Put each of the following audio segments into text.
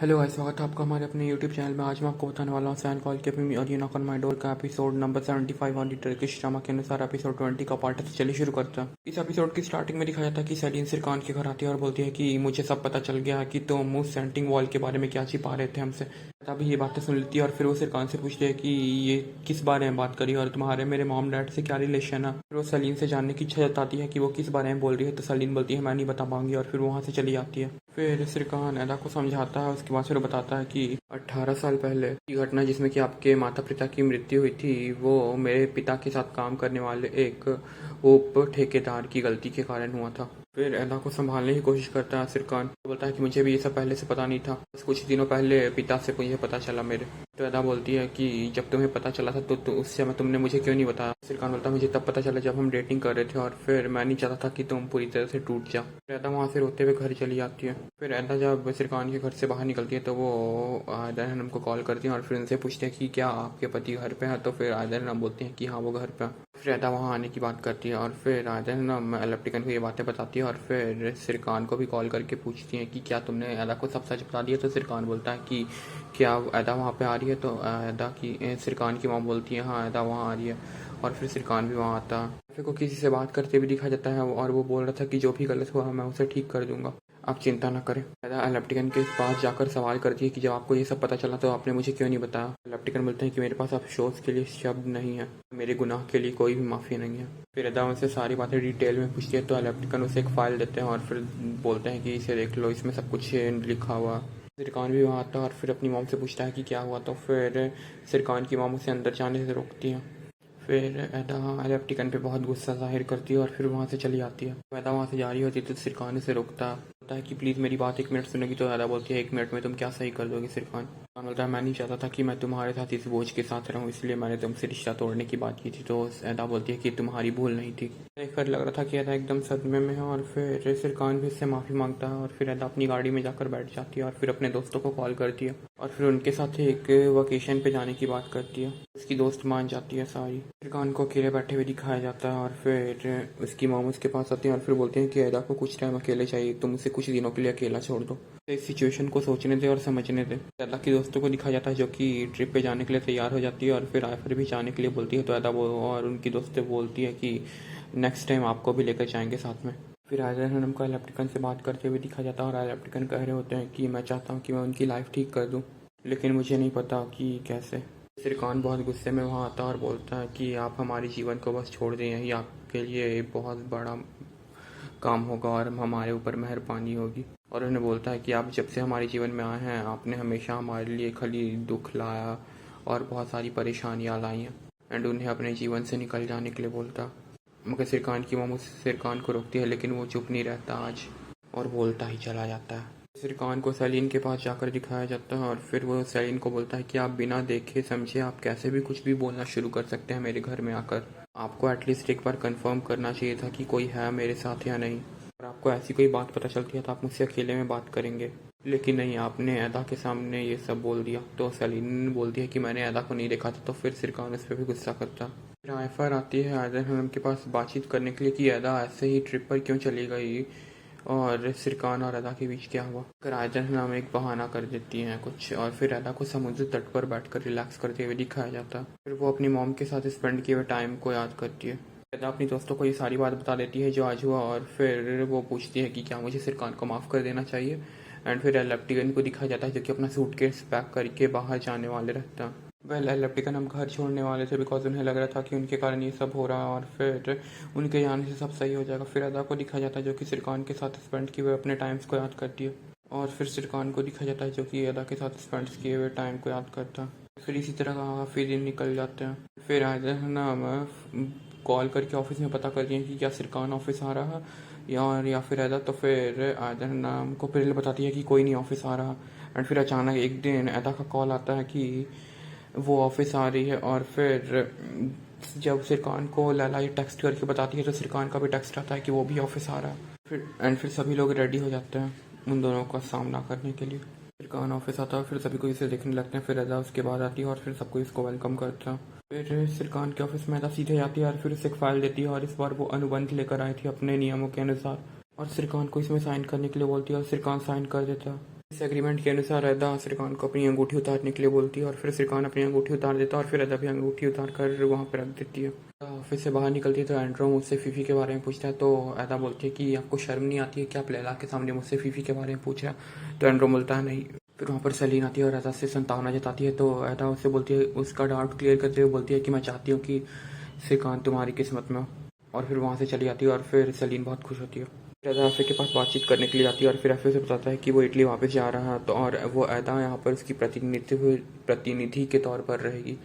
Hello guys, स्वागत है आपका हमारे अपने यूट्यूब चैनल में। आज मैं आपको बताने वाला हूँ सैन कॉल के अपनी और you knock on my door का episode number 75 on the Turkish drama के अनुसार एपिसोड 20 का पार्ट है। तो चलिए शुरू करते हैं। इस एपिसोड की स्टार्टिंग में दिखाया जाता है कि सेलिन सिरकान के घर आती है और बोलती है कि मुझे सब पता चल गया है कि तुम उस सेंटिंग वॉल के बारे में क्या छिपा रहे थे हमसे। तभी ये बातें सुन लेती है और फिर वो सिरकान से पूछती है कि ये किस बारे में बात करी और तुम्हारे मेरे मॉम डैड से क्या रिलेशन है। फिर वो सलीन से जानने की इच्छा जताती है कि वो किस बारे में बोल रही है। तो सलीन बोलती है मैं नहीं बता पाऊंगी और फिर वहाँ से चली जाती है। फिर सिरकान एदा को समझाता है। उसके बाद फिर वो बताता है कि 18 साल पहले की घटना जिसमें कि आपके माता पिता की मृत्यु हुई थी, वो मेरे पिता के साथ काम करने वाले एक उप ठेकेदार की गलती के कारण हुआ था। फिर एदा को संभालने की कोशिश करता है सिरकान। वो बोलता है कि मुझे भी ये सब पहले से पता नहीं था, बस कुछ दिनों पहले पिता से मुझे पता चला मेरे। तो एदा बोलती है कि जब तुम्हें पता चला था तो उस समय तुमने मुझे क्यों नहीं बताया। सिरकान बोलता है मुझे तब पता चला जब हम डेटिंग कर रहे थे और फिर मैं नहीं चाहता था कि तुम पूरी तरह से टूट जाओ। फिर एदा वहाँ से रोते हुए घर चली जाती है। फिर एदा जब सिरकान के घर से बाहर निकलती है तो वो आयदर को कॉल करती है और फिर उनसे पूछते हैं कि क्या आपके पति घर पे हैं। तो फिर आयदर बोलते हैं कि हाँ वो घर पे हैं। फिर एदा वहाँ आने की बात करती है और फिर आयदर एलेप्टिकन को ये बातें बताती है और फिर सिरकान को भी कॉल करके पूछती है कि क्या तुमने एदा को सब सच बता दिया। तो सिरकान बोलता है कि क्या एदा वहाँ पे आ रही है। तो एदा की सिरकान की माँ बोलती है हाँ एदा वहाँ आ रही है और फिर सिरकान भी वहाँ आता है। फिर को किसी से बात करते हुए दिखा जाता है और वो बोल रहा था कि जो भी गलत हुआ मैं उसे ठीक कर दूंगा, आप चिंता न करें। एदा एलेप्टिकन के पास जाकर सवाल करती है कि जब आपको ये सब पता चला तो आपने मुझे क्यों नहीं बताया। एलेप्टिकन बोलते हैं कि मेरे पास अफसोस के लिए शब्द नहीं है, मेरे गुनाह के लिए कोई भी माफ़ी नहीं है। फिर एदा उनसे सारी बातें डिटेल में पूछती है तो एलेप्टिकन उसे एक फाइल देते हैं और फिर बोलते हैं कि इसे देख लो, इसमें सब कुछ लिखा हुआ। सिरकान भी वहाँ आता है और फिर अपनी मॉम से पूछता है कि क्या हुआ। तो फिर सिरकान की मॉम उसे अंदर जाने से रोकती है। फिर एदा एलेप्टिकन पे बहुत गुस्सा जाहिर करती है और फिर वहाँ से चली आती है। एदा वहाँ से जा रही होती है तो सिरकान उसे रोकता है, बोलता है कि प्लीज़ मेरी बात 1 मिनट सुनेगी। तो एदा बोलती है 1 मिनट में तुम क्या सही कर दोगी। सिरकान बोलता है मैं नहीं चाहता था कि मैं तुम्हारे साथ इस बोझ के साथ रहूं, इसलिए मैंने तुमसे रिश्ता तोड़ने की बात की थी। तो एदा बोलती है कि तुम्हारी भूल नहीं थी। फिर लग रहा था कि एदा एकदम सदमे में है और फिर सिरकान भी उससे माफ़ी मांगता है और फिर एदा अपनी गाड़ी में जाकर बैठ जाती है और फिर अपने दोस्तों को कॉल करती है और फिर उनके साथ एक वकेशन पे जाने की बात करती है। उसकी दोस्त मान जाती है सारी। सिरकान को अकेले बैठे हुए दिखाया जाता है और फिर उसकी मॉम उसके पास आती है और फिर बोलते हैं कि एदा को कुछ टाइम अकेले चाहिए, तुम उसे कुछ दिनों के लिए अकेला छोड़ दो, तो इस सिचुएशन को सोचने दे और समझने दे। एदा की दोस्तों को दिखाया जाता है जो कि ट्रिप पे जाने के लिए तैयार हो जाती है और फिर आयफर भी जाने के लिए बोलती है। तो एदा और उनकी दोस्तें बोलती है कि नेक्स्ट टाइम आपको भी लेकर जाएंगे साथ में। फिर आयदर को एलेप्टिकन से बात करते हुए दिखा जाता है और एलेप्टिकन कह रहे होते हैं कि मैं चाहता हूँ कि मैं उनकी लाइफ ठीक कर दूँ, लेकिन मुझे नहीं पता कि कैसे। सिरकान बहुत गुस्से में वहाँ आता है और बोलता है कि आप हमारे जीवन को बस छोड़ दें, यही आपके लिए बहुत बड़ा काम होगा और हमारे ऊपर मेहरबानी होगी। और उन्हें बोलता है कि आप जब से हमारे जीवन में आए हैं आपने हमेशा हमारे लिए खाली दुख लाया और बहुत सारी परेशानियाँ लाई हैं, एंड उन्हें अपने जीवन से निकल जाने के लिए बोलता। मगर सिरकान की मॉम सिरकान को रोकती है लेकिन वो चुप नहीं रहता आज और बोलता ही चला जाता है। सिरकान को सलीन के पास जाकर दिखाया जाता है और फिर वो सलीन को बोलता है कि आप बिना देखे समझे आप कैसे भी कुछ भी बोलना शुरू कर सकते हैं मेरे घर में आकर। आपको एटलीस्ट एक बार कंफर्म करना चाहिए था कि कोई है मेरे साथ या नहीं, और आपको ऐसी कोई बात पता चलती है तो आप मुझसे अकेले में बात करेंगे, लेकिन नहीं, आपने एदा के सामने ये सब बोल दिया। तो सलीन बोलती है कि मैंने एदा को नहीं देखा था। तो फिर सिरकान उस पर भी गुस्सा करता। फिर आयफर आती है आयदर के पास बातचीत करने के लिए कि एदा ऐसे ही ट्रिप पर क्यों चली गई और सिरकान और एदा के बीच क्या हुआ। फिर आयदर हम एक बहाना कर देती हैं कुछ और फिर एदा को समुद्र तट पर बैठकर रिलैक्स करते हुए दिखाया जाता है। फिर वो अपनी मॉम के साथ स्पेंड किए हुए टाइम को याद करती है। एदा अपनी दोस्तों को ये सारी बात बता देती है जो आज हुआ और फिर वो पूछती है कि क्या मुझे सिरकान को माफ़ कर देना चाहिए। एंड फिर एलेप्टिकन को दिखाया जाता है जो कि अपना सूटकेस पैक करके बाहर जाने वाले रहता है। एलेप्टिकन हम घर छोड़ने वाले थे बिकॉज उन्हें लग रहा था कि उनके कारण ये सब हो रहा है और फिर उनके जाने से सब सही हो जाएगा। फिर एदा को दिखाया जाता है जो कि सिरकान के साथ स्पेंड किए हुए अपने टाइम्स को याद करती है और फिर सिरकान को दिखाया जाता है जो कि एदा के साथ स्पेंड किए हुए टाइम को याद करता है। फिर इसी तरह काफ़ी दिन निकल जाते हैं। फिर आयदर हम कॉल करके ऑफिस में पता करती हैं कि क्या सिरकान ऑफिस आ रहा है या फिर एदा। तो फिर आयदर हमको पहले बताती है कि कोई नहीं ऑफिस आ रहा। एंड फिर अचानक एक दिन एदा का कॉल आता है कि वो ऑफिस आ रही है और फिर जब सिरकान को लैला ये टेक्स्ट करके बताती है तो सिरकान का भी टेक्स्ट आता है कि वो भी ऑफिस आ रहा है। फिर सभी लोग रेडी हो जाते हैं उन दोनों का सामना करने के लिए। सिरकान ऑफिस आता है, फिर सभी को इसे देखने लगते हैं। फिर एदा उसके बाद आती है और फिर सबको इसको वेलकम करता है। फिर सिरकान के ऑफिस में एदा सीधे जाती है और फिर उसे एक फाइल देती है और इस बार वो अनुबंध लेकर आई थी अपने नियमों के अनुसार और सिरकान को इसमें साइन करने के लिए बोलती है और सिरकान साइन कर देता है। इस एग्रीमेंट के अनुसार अदा श्रीकांत को अपनी अंगूठी उतारने के लिए बोलती है और फिर श्रीकांत अपनी अंगूठी उतार देता है और फिर अदा भी अंगूठी उतार कर वहाँ पर रख देती है। ऑफिस से बाहर निकलती है तो एंड्रो मुझसे फीफी के बारे में पूछता है, तो अदा बोलती है कि आपको शर्म नहीं आती है कि आप लैला के सामने मुझसे फीफी के बारे में पूछ रहा है। तो एंड्रो बोलता है नहीं। फिर वहाँ पर सलीन आती है और अदा से संतावना जताती है, तो अदा उससे बोलती है, उसका डाउट क्लियर करते हुए बोलती है कि मैं चाहती हूँ कि श्रीकांत तुम्हारी किस्मत में हो। और फिर वहाँ से चली जाती है और फिर सलीन बहुत खुश होती है। फिर अदा एफए के पास बातचीत करने के लिए जाती है और फिर एफए से बताता है कि वो इटली वापस जा रहा है, तो और वो अदा यहाँ पर उसकी प्रतिनिधि के तौर पर रहेगी।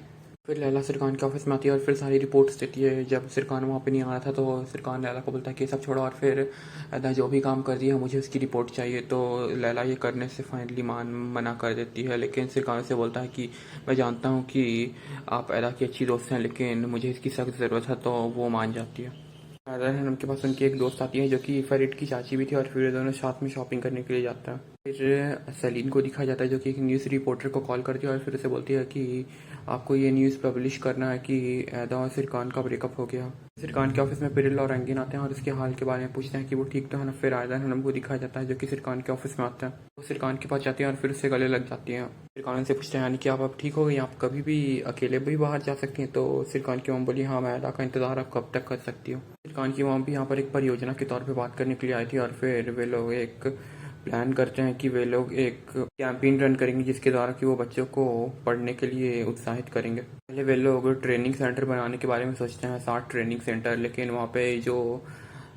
फिर लैला सिरकान के ऑफिस में आती है और फिर सारी रिपोर्ट्स देती है। जब सिरकान वहाँ पे नहीं आ रहा था तो सिरकान लैला को बोलता है कि ये सब छोड़ो और फिर अदा जो भी काम कर दिया है मुझे उसकी रिपोर्ट चाहिए। तो लैला ये करने से फाइनली मना कर देती है, लेकिन सिरकान से बोलता है कि मैं जानता हूँ कि आप अदा की अच्छी दोस्त हैं, लेकिन मुझे इसकी सख्त ज़रूरत है। तो वो मान जाती है। अदर उनके पास उनकी एक दोस्त आती है जो कि फरीद की चाची भी थी और फिर दोनों साथ में शॉपिंग करने के लिए जाता है। फिर सलीन को दिखाया जाता है जो कि एक न्यूज़ रिपोर्टर को कॉल करती है और फिर उसे बोलती है कि आपको ये न्यूज़ पब्लिश करना है कि अदा और सिरकान का ब्रेकअप हो गया। सिरकान के ऑफिस में पिरिल और रंगीन आते हैं और उसके हाल के बारे में पूछते हैं कि वो ठीक तो है ना। फिर आयदन हनम को दिखाया जाता है जो कि सिरकान के ऑफिस में आता है। वो सिरकान के पास जाती हैं और फिर उससे गले लग जाती हैं। सिरकान से पूछते हैं यानी कि आप अब ठीक हो गई, आप कभी भी अकेले भी बाहर जा सकती हैं। तो सिरकान की मॉम बोली हाँ मैं अदा का इंतजार अब कब तक कर सकती हूँ। सिरकान की मॉम भी यहाँ पर एक परियोजना के तौर पर बात करने के लिए आई थी और फिर वे लोग एक प्लान करते हैं कि वे लोग एक कैंपेन रन करेंगे जिसके द्वारा कि वो बच्चों को पढ़ने के लिए उत्साहित करेंगे। पहले वे लोग ट्रेनिंग सेंटर बनाने के बारे में सोचते हैं, 60 ट्रेनिंग सेंटर, लेकिन वहाँ पे जो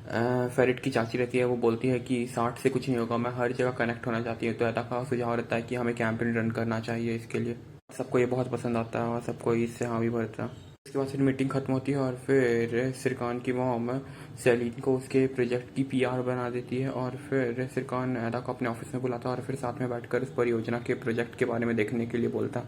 फेरिट की चाची रहती है वो बोलती है कि 60 से कुछ नहीं होगा, मैं हर जगह कनेक्ट होना चाहती हूँ। तो अदा का सुझाव रहता है कि हमें कैंपेन रन करना चाहिए इसके लिए। सबको ये बहुत पसंद आता है और सबको इससे हाँ भी भरता है। उसके बाद फिर मीटिंग खत्म होती है और फिर सिरकान की मॉम सलीन को उसके प्रोजेक्ट की पीआर बना देती है और फिर सिरकान अदा को अपने ऑफिस में बुलाता है और फिर साथ में बैठकर उस परियोजना के प्रोजेक्ट के बारे में देखने के लिए बोलता।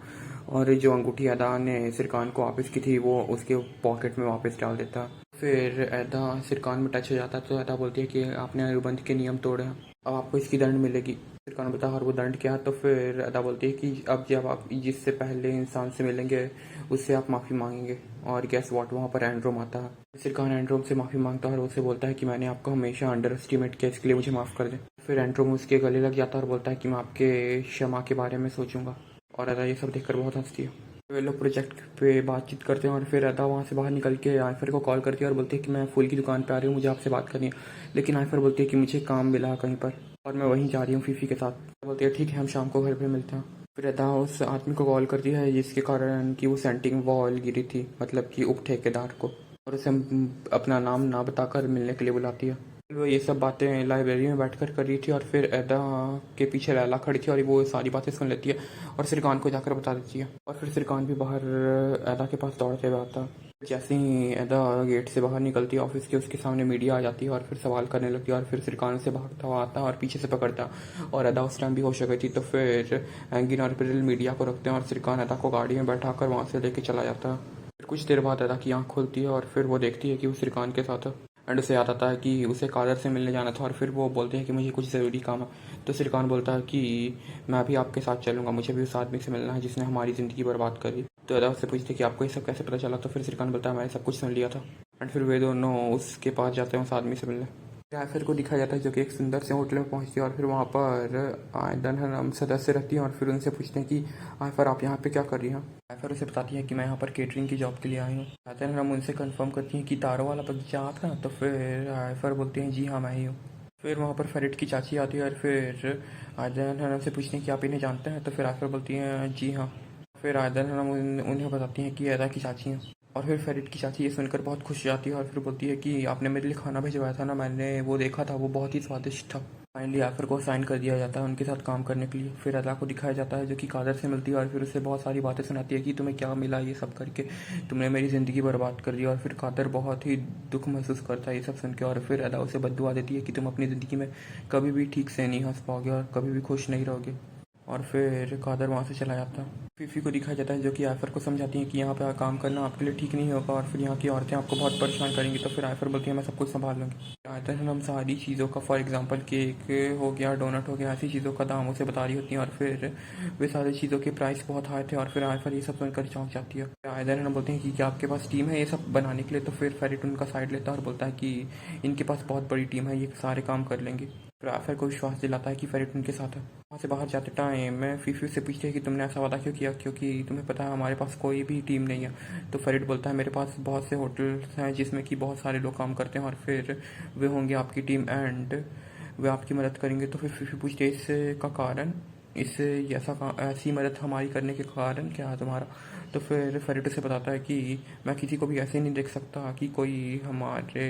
और जो अंगूठी अदा ने सिरकान को वापस की थी वो उसके पॉकेट में वापस डाल देता। फिर अदा सिरकान में टच हो जाता तो अदा बोलती है कि आपने अनुबंध के नियम तोड़े हैं, अब आपको इसकी दंड मिलेगी। सिरकान बता और वो दंड क्या है। तो फिर अदा बोलती है कि अब जब आप जिससे पहले इंसान से मिलेंगे उससे आप माफ़ी मांगेंगे। और गैस वॉट वहाँ पर एंड्रोम आता है। सिरकान एंड्रोम से माफ़ी मांगता है और उसे बोलता है कि मैंने आपको हमेशा अंडर एस्टिमेट किया, इसके लिए मुझे माफ़ कर दें। फिर एंड्रोम उसके गले लग जाता है और बोलता है कि मैं आपके क्षमा के बारे में सोचूंगा। और अदा ये सब देखकर बहुत हंसती है। वे लोग प्रोजेक्ट पे बातचीत करते हैं और फिर अदा वहाँ से बाहर निकल के आयफर को कॉल करती है और बोलती है कि मैं फूल की दुकान पे आ रही हूँ, मुझे आपसे बात करनी है। लेकिन आयफर बोलती है कि मुझे काम मिला है कहीं पर और मैं वहीं जा रही हूँ फीफी के साथ। बोलती है ठीक है हम शाम को घर पे मिलते हैं। फिर अदा उस आदमी को कॉल करती है जिसके कारण कि वो सेंटिंग वॉल गिरी थी, मतलब कि उप ठेकेदार को, और उसे अपना नाम ना बताकर मिलने के लिए बुलाती है। वो ये सब बातें लाइब्रेरी में बैठकर कर रही थी और फिर अदा के पीछे लैला खड़ी थी और वो सारी बातें सुन लेती है और सिरकान को जाकर बता देती है। और फिर सिरकान भी बाहर अदा के पास दौड़ते हुए आता है। जैसे ही अदा गेट से बाहर निकलती है ऑफिस के, उसके सामने मीडिया आ जाती है और फिर सवाल करने लगती है और फिर सिरकान से भागता हुआ आता है और पीछे से पकड़ता है। और अदा उस टाइम भी होश हो गई थी। तो फिर एंगिन और पिरिल मीडिया को रखते हैं और सिरकान अदा को गाड़ी में बैठा कर वहाँ से लेके चला जाता है। फिर कुछ देर बाद अदा की आँख खुलती है और फिर वो देखती है कि वो सिरकान के साथ है। एंड उसे याद आता है कि उसे कादर से मिलने जाना था और फिर वो बोलते हैं कि मुझे कुछ ज़रूरी काम है। तो सिरकान बोलता है कि मैं भी आपके साथ चलूँगा, मुझे भी उस आदमी से मिलना है जिसने हमारी ज़िंदगी बर्बाद करी। तो अदा उससे पूछते कि आपको ये सब कैसे पता चला। तो फिर सिरकान बोलता है मैंने सब कुछ सुन लिया था। एंड फिर वे दोनों उसके पास जाते हैं उस आदमी से मिलने। आयफर को दिखाया जाता है जो कि एक सुंदर से होटल में पहुंचती है और फिर वहाँ पर आयदन हम सदस्य रहती हैं और फिर उनसे पूछते हैं कि आयफर आप यहाँ पे क्या कर रही हैं। आयफर उसे बताती है कि मैं यहाँ पर केटरिंग की जॉब के लिए आई हूँ। आयदन हम उनसे कंफर्म करती हैं कि तारों वाला बगीचा आप है। तो फिर आयफर बोलती हैं जी हाँ मैं ही हूँ। फिर वहाँ पर फेरिट की चाची आती है और फिर आयदन हमसे पूछते हैं कि आप इन्हें जानते हैं। तो फिर आयफर बोलती हैं जी हाँ। फिर आयदन हम उन्हें बताती हैं कि अदा की चाची हैं। और फिर फेरिट की चाची ये सुनकर बहुत खुश हो जाती है और फिर बोलती है कि आपने मेरे लिए खाना भिजवाया था ना, मैंने वो देखा था, वो बहुत ही स्वादिष्ट था। फाइनली आयफर को साइन कर दिया जाता है उनके साथ काम करने के लिए। फिर अदा को दिखाया जाता है जो कि कादर से मिलती है और फिर उसे बहुत सारी बातें सुनाती है कि तुम्हें क्या मिला ये सब करके, तुमने मेरी ज़िंदगी बर्बाद कर दी। और फिर कादर बहुत ही दुख महसूस करता है ये सब सुन के और फिर अदा उसे बद्दुआ देती है कि तुम अपनी ज़िंदगी में कभी भी ठीक से नहीं हंस पाओगे और कभी भी खुश नहीं रहोगे। और फिर कादर वहाँ से चला जाता है। फीफी को दिखाया जाता है जो कि आयफर को समझाती है कि यहाँ पे काम करना आपके लिए ठीक नहीं होगा और फिर यहाँ की औरतें आपको बहुत परेशान करेंगी। तो फिर आयफर बोलती है मैं सब कुछ संभाल लूँगी। आयतन हम सारी चीज़ों का, फॉर एग्जांपल केक हो गया, डोनट हो गया, ऐसी चीज़ों का दाम उसे बता रही होती हैं और फिर वे सारी चीज़ों के प्राइस बहुत हाई थे और फिर आयफर ये सब सुनकर चौंक जाती है। आयदन हम बोलते हैं कि क्या आपके पास टीम है ये सब बनाने के लिए। तो फिर फेरिट उनका साइड लेता है और बोलता है कि इनके पास बहुत बड़ी टीम है, ये सारे काम कर लेंगे। फिर आयफर को विश्वास दिलाता है कि फेरिट उनके साथ है। वहाँ से बाहर जाते टाइम फीफी से पूछते हैं कि तुमने ऐसा वादा क्यों किया, क्योंकि तुम्हें पता है हमारे पास कोई भी टीम नहीं है। तो फरीड बोलता है मेरे पास बहुत से होटल्स हैं जिसमें कि बहुत सारे लोग काम करते हैं और फिर वे होंगे आपकी टीम एंड वे आपकी मदद करेंगे। तो फिर फीफी पूछते है इसका कारण, इस ऐसी मदद हमारी करने के कारण क्या है तुम्हारा। तो फिर फरीड उसे बताता है कि मैं किसी को भी ऐसे नहीं देख सकता कि कोई हमारे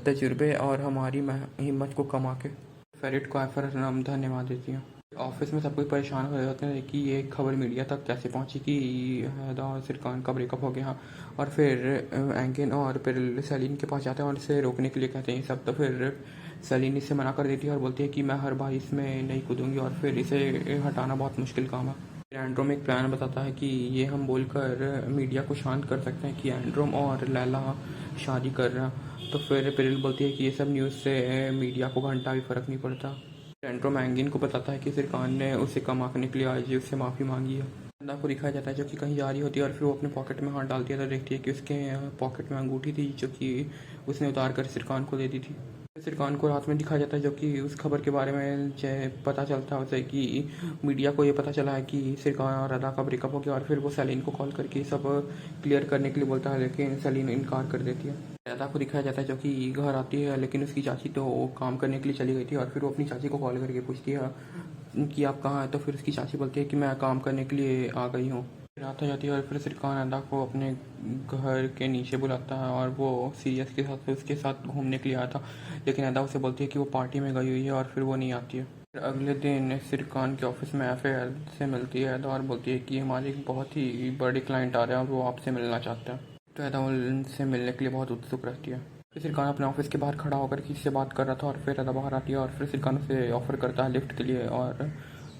तजुर्बे और हमारी हिम्मत को कमा के। फेरिट को आफर धन्यवाद देती हूँ। ऑफिस में सब कोई परेशान हो जाते हैं कि ये खबर मीडिया तक कैसे पहुंची कि हैदा और सिरकान का ब्रेकअप हो गया। और फिर एंगिन और फिर सलीन के पास जाते हैं और इसे रोकने के लिए कहते हैं सब। तो फिर सलीन इसे मना कर देती है और बोलती है कि मैं हर बार इसमें नहीं कूदूंगी और फिर इसे हटाना बहुत मुश्किल काम है। एंड्रोम एक प्लान बताता है कि ये हम बोलकर मीडिया को शांत कर सकते हैं कि एंड्रोम और लैला शादी कर रहा। तो फिर पेरिल बोलती है कि ये सब न्यूज़ से मीडिया को घंटा भी फ़र्क नहीं पड़ता। एंड्रोम एंगिन को बताता है कि सिरकान ने उसे कमाने के लिए आज उससे माफ़ी मांगी है। नंदा को दिखाया जाता है जो कि कहीं जा रही होती है और फिर वो अपने पॉकेट में हाथ डालती है तो देखती है कि उसके पॉकेट में अंगूठी थी जो कि उसने उतार कर सिरकान को दे दी थी। सिरकान को रात में दिखाया जाता है जो कि उस खबर के बारे में पता चलता है उसे कि मीडिया को ये पता चला है कि सिरकान और अदा का ब्रेकअप हो गया। और फिर वो सलीन को कॉल करके सब क्लियर करने के लिए बोलता है लेकिन सलीन इनकार कर देती है। अदा को दिखाया जाता है जो कि घर आती है लेकिन उसकी चाची तो काम करने के लिए चली गई थी। और फिर वो अपनी चाची को कॉल करके पूछती है कि आप कहाँ हैं। तो फिर उसकी चाची बोलती है कि मैं काम करने के लिए आ गई हूँ। रात हो जाती है और फिर सिरकान अदा को अपने घर के नीचे बुलाता है और वो सीरियस के साथ उसके साथ घूमने के लिए आया था। लेकिन अदा उसे बोलती है कि वो पार्टी में गई हुई है और फिर वो नहीं आती है। फिर अगले दिन सिरकान के ऑफिस में एफएल से मिलती है अदा और बोलती है कि हमारे एक बहुत ही बड़े क्लाइंट आ रहे हैं और वो आपसे मिलना चाहते हैं। तो अदा उनसे मिलने के लिए बहुत उत्सुक रहती है। फिर सिरकान अपने ऑफिस के बाहर खड़ा होकर किसी से बात कर रहा था और फिर अदा बाहर आती है और फिर सिरकान उसे ऑफर करता है लिफ्ट के लिए और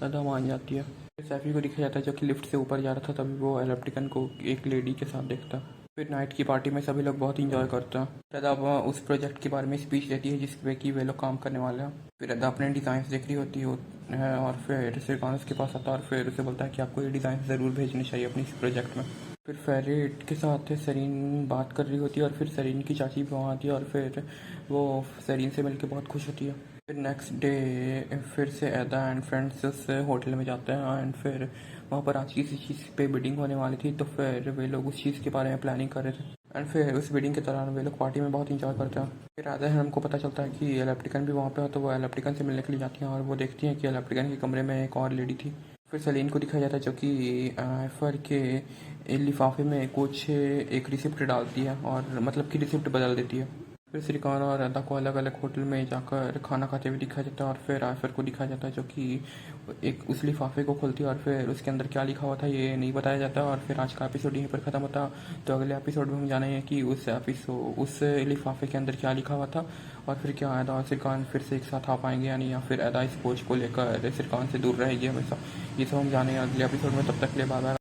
अदा मान जाती है। सैफी को दिखाया जाता है जो कि लिफ्ट से ऊपर जा रहा था तभी वो इलेक्ट्रिकन को एक लेडी के साथ देखता। फिर नाइट की पार्टी में सभी लोग बहुत इंजॉय करते हैं। अदा उस प्रोजेक्ट के बारे में स्पीच देती है जिसपे कि वे लोग काम करने वाले हैं। फिर अदा अपने डिज़ाइन देख रही होती है और फिर सिरकान उसके पास आता है और फिर उसे बोलता है कि आपको ये डिज़ाइन ज़रूर भेजने चाहिए अपने इस प्रोजेक्ट में। फिर फेरिट के साथ सरीन बात कर रही होती है और फिर सरीन की चाची भी वहाँ आती है और फिर वो सरीन से मिलकर बहुत खुश होती है। फिर नेक्स्ट डे फिर से अदा एंड फ्रेंड्स उस होटल में जाते हैं एंड फिर वहाँ पर आज किसी चीज़ पे बिडिंग होने वाली थी। तो फिर वे लोग उस चीज़ के बारे में प्लानिंग कर रहे थे एंड फिर उस बिडिंग के दौरान वे लोग पार्टी में बहुत इंजॉय करते हैं। फिर आधा हमको पता चलता है कि इलेक्ट्रिकन भी वहाँ पे है तो वो इलेक्ट्रिकन से मिलने के लिए जाती हैं और वो देखती हैं कि इलेक्ट्रिकन के कमरे में एक और लेडी थी। फिर सलीन को दिखाया जाता है जो कि एफर के लिफाफे में कुछ एक रिसिप्ट डालती है और मतलब कि रिसिप्ट बदल देती है। फिर सिरकान और अदा को अलग अलग होटल में जाकर खाना खाते हुए दिखाया जाता है और फिर आफर को दिखाया जाता है जो कि एक उस लिफाफे को खोलती है और फिर उसके अंदर क्या लिखा हुआ था ये नहीं बताया जाता। और फिर आज का एपिसोड यहीं पर ख़त्म होता। तो अगले एपिसोड में हम जानेंगे कि उस लिफाफे के अंदर क्या लिखा हुआ था और फिर क्या अदा और सिरकान फिर से एक साथ आ पाएंगे या नहीं, या फिर अदा इस बोझ को लेकर सिरकान से दूर रहेगी हमेशा। ये सब हम जानेंगे अगले एपिसोड में। तब तक के लिए बाय बाय।